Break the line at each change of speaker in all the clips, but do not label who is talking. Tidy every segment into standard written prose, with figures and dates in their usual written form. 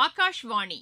ஆகாஷ்வாணி.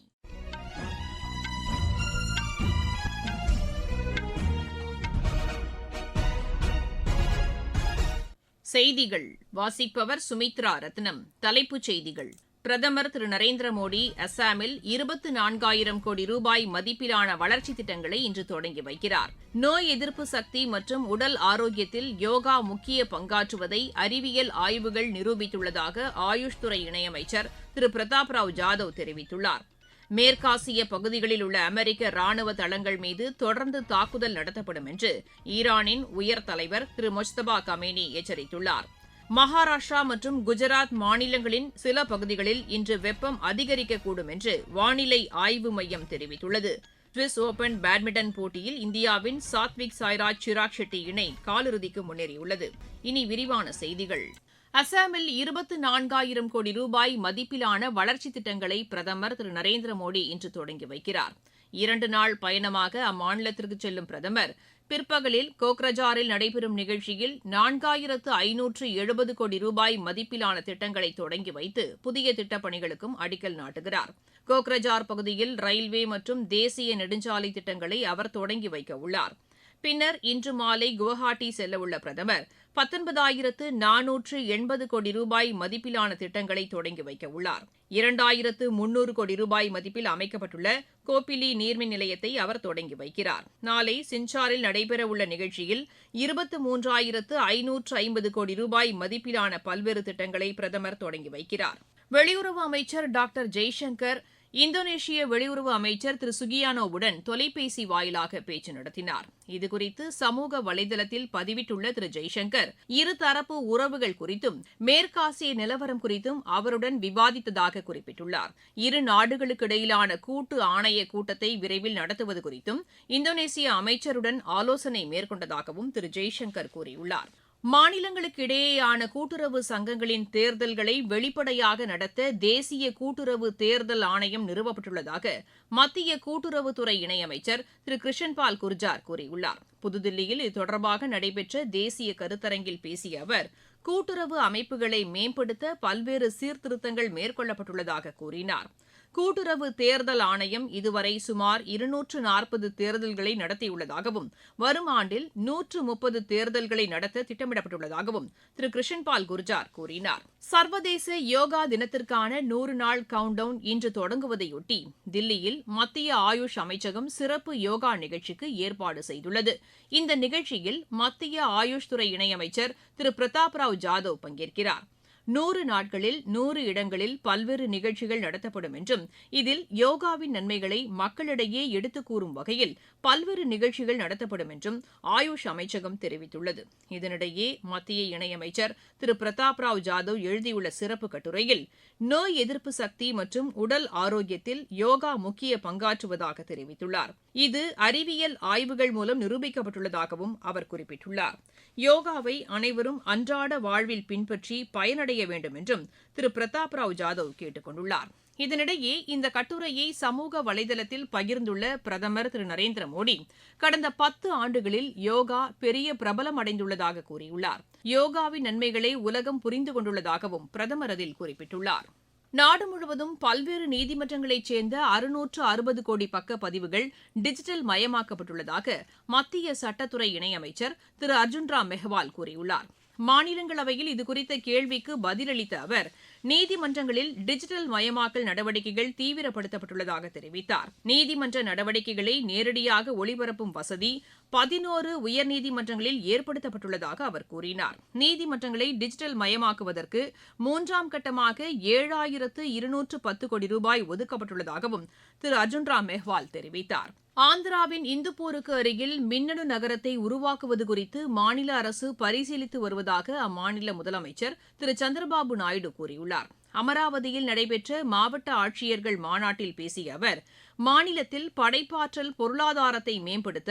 செய்திகள் வாசிப்பவர் சுமித்ரா ரத்னம். தலைப்புச் செய்திகள்: பிரதமர் திரு நரேந்திர மோடி அஸ்ஸாமில் 24,000 கோடி ரூபாய் மதிப்பிலான வளர்ச்சித் திட்டங்களை இன்று தொடங்கி வைக்கிறார். நோய் எதிர்ப்பு சக்தி மற்றும் உடல் ஆரோக்கியத்தில் யோகா முக்கிய பங்காற்றுவதை அறிவியல் ஆய்வுகள் நிரூபித்துள்ளதாக ஆயுஷ் துறை இணையமைச்சர் திரு பிரதாப் ராவ் ஜாதவ் தெரிவித்துள்ளார். மேற்காசிய பகுதிகளில் உள்ள அமெரிக்க ராணுவ தளங்கள் மீது தொடர்ந்து தாக்குதல் நடத்தப்படும் என்று ஈரானின் உயர் தலைவர் திரு முஜ்தபா கமேனி எச்சரித்துள்ளார். மகாராஷ்டிரா மற்றும் குஜராத் மாநிலங்களின் சில பகுதிகளில் இன்று வெப்பம் அதிகரிக்கக்கூடும் என்று வானிலை ஆய்வு மையம் தெரிவித்துள்ளது. சுவிஸ் ஓபன் பேட்மிண்டன் போட்டியில் இந்தியாவின் சாத்விக் சாய்ராஜ் சிராக் ஷெட்டி இணை காலிறுதிக்கு முன்னேறியுள்ளது. இனி விரிவான செய்திகள். அஸ்ஸாமில் 24,000 கோடி ரூபாய் மதிப்பிலான வளர்ச்சித் திட்டங்களை பிரதமர் திரு நரேந்திர மோடி இன்று தொடங்கி வைக்கிறார். 2 நாள் பயணமாக அம்மாநிலத்திற்கு செல்லும் பிரதமர் பிற்பகலில் கோக்ரஜாரில் நடைபெறும் நிகழ்ச்சியில் 4,570 கோடி ரூபாய் மதிப்பிலான திட்டங்களை தொடங்கி வைத்து புதிய திட்டப்பணிகளுக்கும் அடிக்கல் நாட்டுகிறார். கோக்ரஜார் பகுதியில் ரயில்வே மற்றும் தேசிய நெடுஞ்சாலை திட்டங்களை அவர் தொடங்கி வைக்க உள்ளார். பின்னர் இன்று மாலை குவஹாத்தி செல்லவுள்ள பிரதமர் 19,480 கோடி ரூபாய் மதிப்பிலான திட்டங்களை தொடங்கி வைக்க உள்ளார். 2,300 கோடி ரூபாய் மதிப்பில் அமைக்கப்பட்டுள்ள கோப்பிலி நீர்மின் நிலையத்தை அவர் தொடங்கி வைக்கிறார். நாளை சின்சாரில் நடைபெறவுள்ள நிகழ்ச்சியில் 23,550 கோடி ரூபாய் மதிப்பிலான பல்வேறு திட்டங்களை பிரதமர் தொடங்கி வைக்கிறார். வெளியுறவு அமைச்சர் டாக்டர் ஜெய்சங்கர் இந்தோனேஷிய வெளியுறவு அமைச்சர் திரு சுகியானோவுடன் தொலைபேசி வாயிலாக பேச்சு நடத்தினார். இதுகுறித்து சமூக வலைதளத்தில் பதிவிட்டுள்ள திரு ஜெய்சங்கர் இருதரப்பு உறவுகள் குறித்தும் மேற்காசிய நிலவரம் குறித்தும் அவருடன் விவாதித்ததாக குறிப்பிட்டுள்ளார். இரு நாடுகளுக்கிடையிலான கூட்டு ஆணைய கூட்டத்தை விரைவில் நடத்துவது குறித்தும் இந்தோனேசிய அமைச்சருடன் ஆலோசனை மேற்கொண்டதாகவும் திரு ஜெய்சங்கர் கூறியுள்ளார். மாநிலங்களுக்கு இடையேயான கூட்டுறவு சங்கங்களின் தேர்தல்களை வெளிப்படையாக நடத்த தேசிய கூட்டுறவு தேர்தல் ஆணையம் நிறுவப்பட்டுள்ளதாக மத்திய கூட்டுறவுத்துறை இணையமைச்சர் திரு கிருஷன்பால் குர்ஜார் கூறியுள்ளார். புதுதில்லியில் இது தொடர்பாக நடைபெற்ற தேசிய கருத்தரங்கில் பேசிய அவர் கூட்டுறவு அமைப்புகளை மேம்படுத்த பல்வேறு சீர்திருத்தங்கள் மேற்கொள்ளப்பட்டுள்ளதாக கூறினார். கூட்டுறவு தேர்தல் ஆணையம் இதுவரை சுமார் 240 தேர்தல்களை நடத்தியுள்ளதாகவும் வரும் ஆண்டில் 130 தேர்தல்களை நடத்த திட்டமிடப்பட்டுள்ளதாகவும் திரு கிருஷன்பால் குர்ஜார் கூறினார். சர்வதேச யோகா தினத்திற்கான 100 நாள் கவுண்டவுன் இன்று தொடங்குவதையொட்டி தில்லியில் மத்திய ஆயுஷ் அமைச்சகம் சிறப்பு யோகா நிகழ்ச்சிக்கு ஏற்பாடு செய்துள்ளது. இந்த நிகழ்ச்சியில் மத்திய ஆயுஷ் துறை இணையமைச்சர் திரு பிரதாப் ராவ் ஜாதவ் பங்கேற்கிறார். 100 நாட்களில் 100 இடங்களில் பல்வேறு நிகழ்ச்சிகள் நடத்தப்படும் என்றும் இதில் யோகாவின் நன்மைகளை மக்களிடையே எடுத்துக் கூறும் வகையில் பல்வேறு நிகழ்ச்சிகள் நடத்தப்படும் என்றும் ஆயுஷ் அமைச்சகம் தெரிவித்துள்ளது. இதனிடையே மத்திய இணையமைச்சர் திரு பிரதாப் ராவ் ஜாதவ் எழுதியுள்ள சிறப்பு கட்டுரையில் நோய் எதிர்ப்பு சக்தி மற்றும் உடல் ஆரோக்கியத்தில் யோகா முக்கிய பங்காற்றுவதாக தெரிவித்துள்ளார். இது அறிவியல் ஆய்வுகள் மூலம் நிரூபிக்கப்பட்டுள்ளதாகவும் அவர் குறிப்பிட்டுள்ளார். யோகாவை அனைவரும் அன்றாட வாழ்வில் பின்பற்றி பயனடைய வேண்டும் என்றும் திரு பிரதாப் ராவ் ஜாதவ் கேட்டுக் கொண்டுள்ளார். இதனிடையே இந்த கட்டுரையை சமூக வலைதளத்தில் பகிர்ந்துள்ள பிரதமர் திரு நரேந்திர மோடி கடந்த 10 ஆண்டுகளில் யோகா பெரிய பிரபலம் அடைந்துள்ளதாக கூறியுள்ளார். யோகாவின் நன்மைகளை உலகம் புரிந்து கொண்டுள்ளதாகவும் பிரதமர் அதில் குறிப்பிட்டுள்ளார். நாடு முழுவதும் பல்வேறு நீதிமன்றங்களைச் சேர்ந்த 660 கோடி பக்க பதிவுகள் டிஜிட்டல் மயமாக்கப்பட்டுள்ளதாக மத்திய சட்டத்துறை இணையமைச்சர் திரு அர்ஜுன் ராம் மெஹ்வால் கூறியுள்ளார். மாநிலங்களவையில் இதுகுறித்த கேள்விக்கு பதிலளித்த அவர் நீதிமன்றங்களில் டிஜிட்டல் மயமாக்கல் நடவடிக்கைகள் தீவிரப்படுத்தப்பட்டுள்ளதாக தெரிவித்தார். நீதிமன்ற நடவடிக்கைகளை நேரடியாக ஒளிபரப்பும் வசதி 11 உயர்நீதிமன்றங்களில் ஏற்படுத்தப்பட்டுள்ளதாக அவர் கூறினார். நீதிமன்றங்களை டிஜிட்டல் மயமாக்குவதற்கு 3ஆம் கட்டமாக 7,210 கோடி ரூபாய் ஒதுக்கப்பட்டுள்ளதாகவும் திரு அர்ஜுன் ராம் மெஹ்வால் தெரிவித்தார். ஆந்திராவின் இந்துப்பூருக்கு அருகில் மின்னணு நகரத்தை உருவாக்குவது குறித்து மாநில அரசு பரிசீலித்து வருவதாக அம்மாநில முதலமைச்சர் திரு சந்திரபாபு நாயுடு கூறியுள்ளார். அமராவதியில் நடைபெற்ற மாவட்ட ஆட்சியர்கள் மாநாட்டில் பேசிய அவர் மாநிலத்தில் படைப்பாற்றல் பொருளாதாரத்தை மேம்படுத்த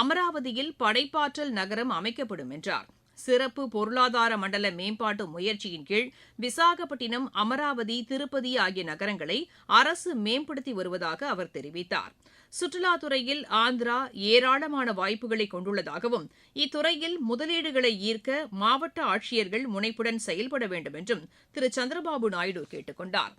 அமராவதியில் படைப்பாற்றல் நகரம் அமைக்கப்படும் என்றார். சிறப்பு பொருளாதார மண்டல மேம்பாட்டு முயற்சியின் கீழ் விசாகப்பட்டினம், அமராவதி, திருப்பதி ஆகிய நகரங்களை அரசு மேம்படுத்தி வருவதாக அவர் தெரிவித்தார். சுற்றுலாத்துறையில் ஆந்திரா ஏராளமான வாய்ப்புகளை கொண்டுள்ளதாகவும் இத்துறையில் முதலீடுகளை ஈர்க்க மாவட்ட ஆட்சியர்கள் முனைப்புடன் செயல்பட வேண்டும் என்றும் திரு சந்திரபாபு நாயுடு கேட்டுக் கொண்டார்.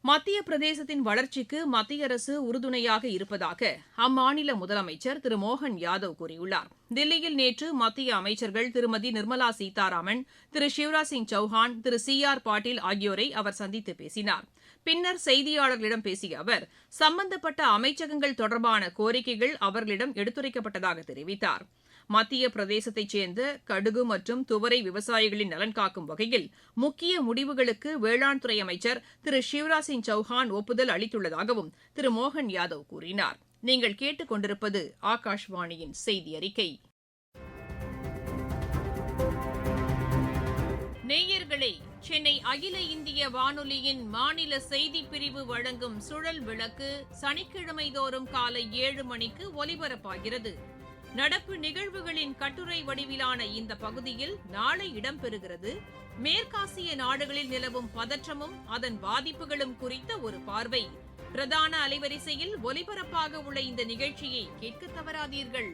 மத்திய பிரதேசத்தின் வளர்ச்சிக்கு மத்திய அரசு உறுதுணையாக இருப்பதாக அம்மாநில முதலமைச்சர் திரு மோகன் யாதவ் கூறியுள்ளார். தில்லியில் நேற்று மத்திய அமைச்சர்கள் திருமதி நிர்மலா சீதாராமன், திரு சிவராஜ் சிங் சௌஹான், திரு CR பாட்டீல் ஆகியோரை அவர் சந்தித்து பேசினார். பின்னர் செய்தியாளர்களிடம் பேசிய அவர், சம்பந்தப்பட்ட அமைச்சகங்கள் தொடர்பான கோரிக்கைகள் அவர்களிடம் எடுத்துரைக்கப்பட்டதாக தெரிவித்தார். மத்திய பிரதேசத்தைச் சேர்ந்த கடுகு மற்றும் துவரை விவசாயிகளின் நலன் காக்கும் வகையில் முக்கிய முடிவுகளுக்கு வேளாண் துறை அமைச்சர் திரு சிவராஜ் சிங் சௌஹான் ஒப்புதல் அளித்துள்ளதாகவும் திரு மோகன் யாதவ் கூறினார். நீங்கள் கேட்டுக் கொண்டிருப்பது ஆகாஷ்வாணியின் செய்தி அறிக்கை. நேயர்களே, சென்னை அகில இந்திய வானொலியின் மாநில செய்திப் பிரிவு வழங்கும் சுழல் விளக்கு சனிக்கிழமை தோறும் காலை 7 மணிக்கு ஒலிபரப்பாகிறது. நடப்பு நிகழ்வுகளின் கட்டுரை வடிவிலான இந்த பகுதியில் நாளை இடம்பெறுகிறது. மேற்காசிய நாடுகளில் நிலவும் பதற்றமும் அதன் பாதிப்புகளும் குறித்த ஒரு பார்வை. பிரதான அலைவரிசையில் ஒலிபரப்பாக உள்ள இந்த நிகழ்ச்சியை கேட்க தவறாதீர்கள்.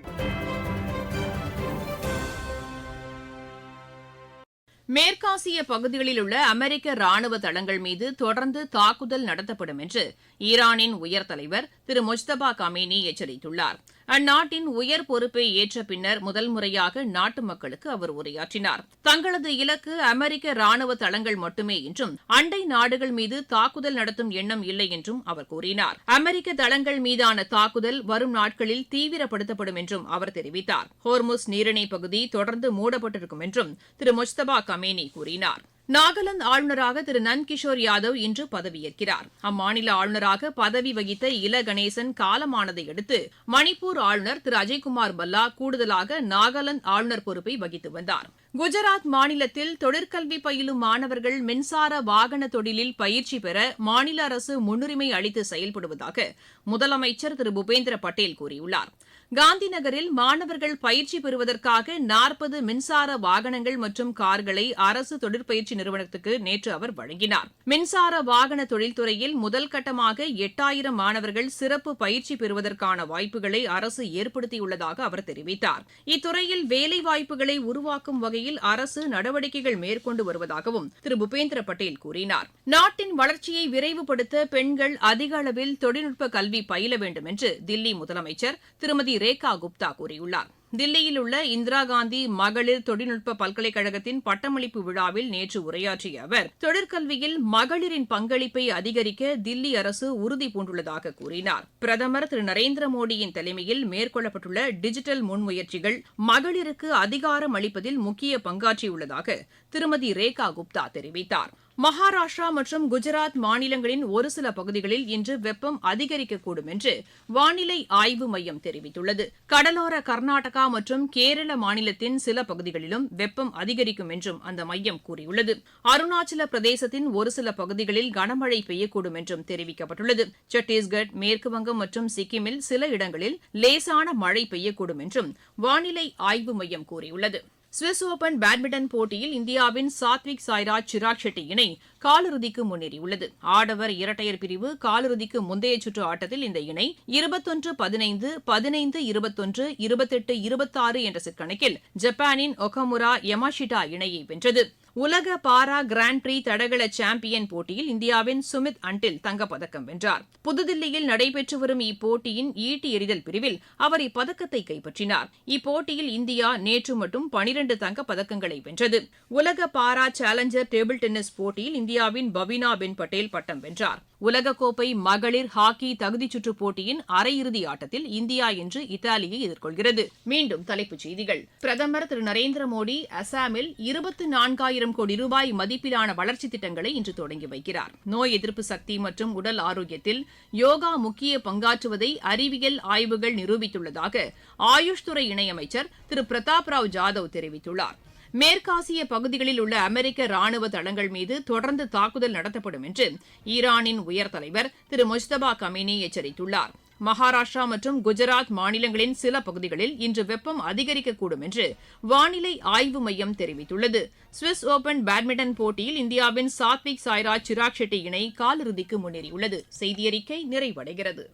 மேற்காசிய பகுதிகளில் உள்ள அமெரிக்க ராணுவ தளங்கள் மீது தொடர்ந்து தாக்குதல் நடத்தப்படும் என்று ஈரானின் உயர் தலைவர் திரு முஜ்தபா கமேனி எச்சரித்துள்ளார். அந்நாட்டின் உயர் பொறுப்பை ஏற்ற பின்னர் முதல் முறையாக நாட்டு மக்களுக்கு அவர் உரையாற்றினார். தங்களது இலக்கு அமெரிக்க ராணுவ தளங்கள் மட்டுமே என்றும் அண்டை நாடுகள் மீது தாக்குதல் நடத்தும் எண்ணம் இல்லை என்றும் அவர் கூறினார். அமெரிக்க தளங்கள் மீதான தாக்குதல் வரும் நாட்களில் தீவிரப்படுத்தப்படும் என்றும் அவர் தெரிவித்தார். ஹோர்முஸ் நீரிணை பகுதி தொடர்ந்து மூடப்பட்டிருக்கும் என்றும் திரு முஜ்தபா கமேனி கூறினார். நாகாலாந்து ஆளுநராக திரு நந்த்கிஷோர் யாதவ் இன்று பதவியேற்கிறார். அம்மாநில ஆளுநராக பதவி வகித்த இல கணேசன் காலமானதை அடுத்து மணிப்பூர் ஆளுநர் திரு அஜய்குமார் பல்லா கூடுதலாக நாகாலாந்து ஆளுநர் பொறுப்பை வகித்து வந்தார். குஜராத் மாநிலத்தில் தொழிற்கல்வி பயிலும் மாணவர்கள் மின்சார வாகன தொழிலில் பயிற்சி பெற மாநில அரசு முன்னுரிமை அளித்து செயல்படுவதாக முதலமைச்சர் திரு பூபேந்திர பட்டேல் கூறியுள்ளார். காந்தி நகரில் மாணவர்கள் பயிற்சி பெறுவதற்காக 40 மின்சார வாகனங்கள் மற்றும் கார்களை அரசு தொழிற்பயிற்சி நிறுவனத்துக்கு நேற்று அவர் வழங்கினார். மின்சார வாகன தொழில்துறையில் முதல் கட்டமாக 8000 மாணவர்கள் சிறப்பு பயிற்சி பெறுவதற்கான வாய்ப்புகளை அரசு ஏற்படுத்தியுள்ளதாக அவர் தெரிவித்தார். இத்துறையில் வேலைவாய்ப்புகளை உருவாக்கும் வகையில் அரசு நடவடிக்கைகள் மேற்கொண்டு வருவதாகவும் திரு பூபேந்திர பட்டேல் கூறினார். நாட்டின் வளர்ச்சியை விரைவுபடுத்த பெண்கள் அதிக அளவில் தொழில்நுட்ப கல்வி பயில வேண்டும் என்று தில்லி முதலமைச்சர் திருமதி ரேகா குப்தா கூறியுள்ளார். தில்லியில் உள்ள இந்திரா காந்தி மகளிர் தொழில்நுட்ப பல்கலைக்கழகத்தின் பட்டமளிப்பு விழாவில் நேற்று உரையாற்றிய அவர், தொழிற்கல்வியில் மகளிரின் பங்களிப்பை அதிகரிக்க தில்லி அரசு உறுதி பூண்டுள்ளதாக கூறினார். பிரதமர் திரு நரேந்திர மோடியின் தலைமையில் மேற்கொள்ளப்பட்டுள்ள டிஜிட்டல் முன்முயற்சிகள் மகளிருக்கு அதிகாரம் அளிப்பதில் முக்கிய பங்காற்றியுள்ளதாக திருமதி ரேகா குப்தா தெரிவித்தார். மகாராஷ்டிரா மற்றும் குஜராத் மாநிலங்களின் ஒரு சில பகுதிகளில் இன்று வெப்பம் அதிகரிக்கக்கூடும் என்று வானிலை ஆய்வு மையம் தெரிவித்துள்ளது. கடலோர கர்நாடகா மற்றும் கேரள மாநிலத்தின் சில பகுதிகளிலும் வெப்பம் அதிகரிக்கும் என்றும் அந்த மையம் கூறியுள்ளது. அருணாச்சல பிரதேசத்தின் ஒரு சில பகுதிகளில் கனமழை பெய்யக்கூடும் என்றும் தெரிவிக்கப்பட்டுள்ளது. சத்தீஸ்கர், மேற்குவங்கம் மற்றும் சிக்கிமில் சில இடங்களில் லேசான மழை பெய்யக்கூடும் என்றும் வானிலை ஆய்வு மையம் கூறியுள்ளது. சுவிஸ் ஓபன் பேட்மிண்டன் போட்டியில் இந்தியாவின் சாத்விக் சாய்ராஜ் சிராக் ஷெட்டி இணை காலிறுதிக்கு முன்னேறியுள்ளது. ஆடவர் இரட்டையர் பிரிவு காலிறுதிக்கு முந்தைய சுற்று ஆட்டத்தில் இந்த இணை 21-15, 15-21, 28-26 என்ற செட் கணக்கில் ஜப்பானின் ஒகமுரா யமாஷிட்டா இணையை வென்றது. உலக பாரா கிராண்ட் பிரீ தடகள சாம்பியன் போட்டியில் இந்தியாவின் சுமித் அன்டில் தங்கப்பதக்கம் வென்றார். புதுதில்லியில் நடைபெற்று வரும் இப்போட்டியின் ஈட்டி எறிதல் பிரிவில் அவர் இப்பதக்கத்தை கைப்பற்றினார். இப்போட்டியில் இந்தியா நேற்று மட்டும் 12 தங்கப்பதக்கங்களை வென்றது. உலக பாரா சேலஞ்சர் டேபிள் டென்னிஸ் போட்டியில் இந்தியாவின் பவினா பென் பட்டேல் பட்டம் வென்றார். உலகக்கோப்பை மகளிர் ஹாக்கி தகுதிச்சுற்று போட்டியின் அரையிறுதி ஆட்டத்தில் இந்தியா இன்று இத்தாலியை எதிர்கொள்கிறது. மீண்டும் தலைப்புச் செய்திகள். பிரதமர் திரு நரேந்திர மோடி அசாமில் 24,000 கோடி ரூபாய் மதிப்பிலான வளர்ச்சித் திட்டங்களை இன்று தொடங்கி வைக்கிறார். நோய் எதிர்ப்பு சக்தி மற்றும் உடல் ஆரோக்கியத்தில் யோகா முக்கிய பங்காற்றுவதை அறிவியல் ஆய்வுகள் நிரூபித்துள்ளதாக ஆயுஷ் துறை இணையமைச்சர் திரு பிரதாப் ராவ் ஜாதவ் தெரிவித்துள்ளார். மேற்காசிய பகுதிகளில் உள்ள அமெரிக்க ராணுவ தளங்கள் மீது தொடர்ந்து தாக்குதல் நடத்தப்படும் என்று ஈரானின் உயர் தலைவர் திரு முஜ்தபா கமேனி எச்சரித்துள்ளார். மகாராஷ்டிரா மற்றும் குஜராத் மாநிலங்களின் சில பகுதிகளில் இன்று வெப்பம் அதிகரிக்கக்கூடும் என்று வானிலை ஆய்வு மையம் தெரிவித்துள்ளது. சுவிஸ் ஓபன் பேட்மிண்டன் போட்டியில் இந்தியாவின் சாத்விக் சாய்ராஜ் சிராக் ஷெட்டி இணை காலிறுதிக்கு முன்னேறியுள்ளது. செய்தியறிக்கை நிறைவடைகிறது.